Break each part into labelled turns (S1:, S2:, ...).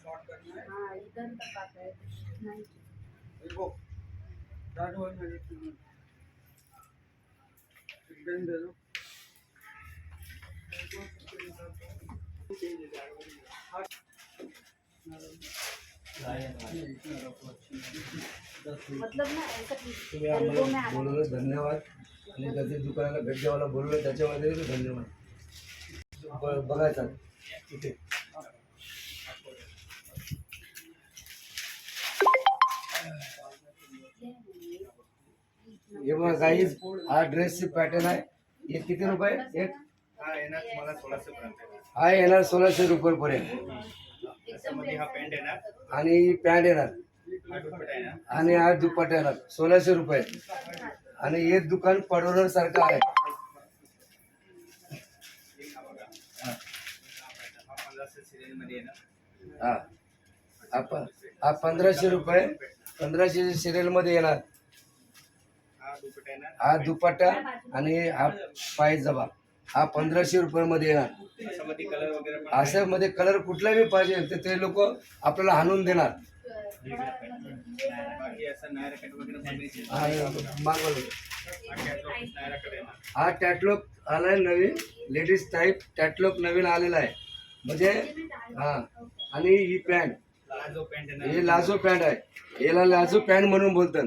S1: हाँ इधर तक आता है नहीं
S2: देखो राजू भाई मेरे एकदम दे दो
S1: मतलब ना ऐसा
S3: तुम्ही आम्हाला बोलवलं धन्यवाद आणि त्याच्या दुकानाला भेट द्यायला बोलवलं त्याच्यामध्ये धन्यवाद बघायचा तिथे हे बघा गाईज हा ड्रेसची पॅटर्न आहे हे किती रुपये एक हा येणार 1600 रुपये पर्यंत आणि पॅन्ट येणार आणि हा दुपट्टा येणार 1600 रुपये आणि हे दुकान पडवणार सारखं आहे हा हा 1500 रुपये 1500 सिरियल मध्ये येणार हा दुपट्टा आणि हा पायजमा हा 1500 रुपये मध्ये येणार असं मध्ये कलर कुठला बी पाहिजे तर ते लोक आपल्याला आणून देणार हा टॅटलॉक आलाय नवीन लेडीज टाईप टॅटलॉक नवीन आलेला आहे म्हणजे हा आणि ही पॅन्ट हे लाजो पॅन्ट आहे याला लाजो पॅन्ट म्हणून बोलतात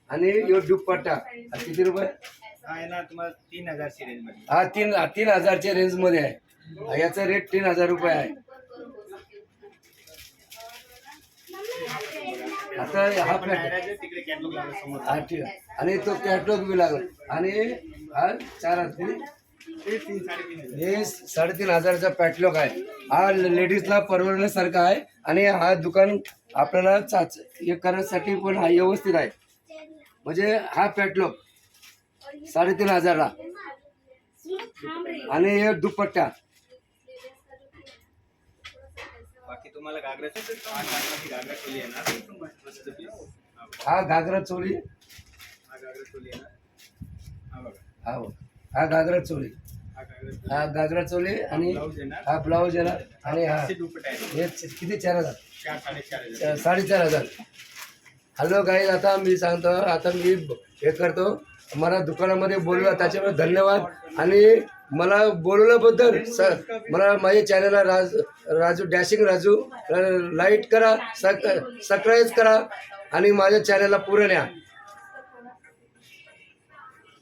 S3: आणि यो दुपट्टा किती रुपये
S2: तुम्हाला 3000 ची रेंज मध्ये
S3: हा 3000च्या रेंज मध्ये आहे याचा रेट 3000 रुपये आहे आता हा
S2: तिकडे कॅटलॉग लागला समोर
S3: हा ठीक आहे आणि तो कॅटलॉग बी लागला आणि हा 4000 हे 3500चा पॅटलॉग आहे हा लेडीजला परवडण्यासारखा आहे आणि हा दुकान आपल्याला हे करण्यासाठी पण हा व्यवस्थित आहे म्हणजे हा पॅटलॉग 3500 ला आणि हे दुपट्टा
S2: बाकी तुम्हाला घागरा चोली येणार
S3: हा घागरा चोली हा घागरा चोली हा घागरा चोली आणि हा ब्लाऊज येणार आणि हा हे किती 4000 4500 हॅलो गाईज आता मी सांगतो आता मी हे करतो मला दुकानामध्ये बोलवलं त्याच्यामुळे धन्यवाद आणि मला बोलवल्याबद्दल मला माझ्या चॅनलला राजू डॅशिंग राजू लाईक करा सबस्क्राईब करा आणि माझ्या चॅनलला पुढे न्या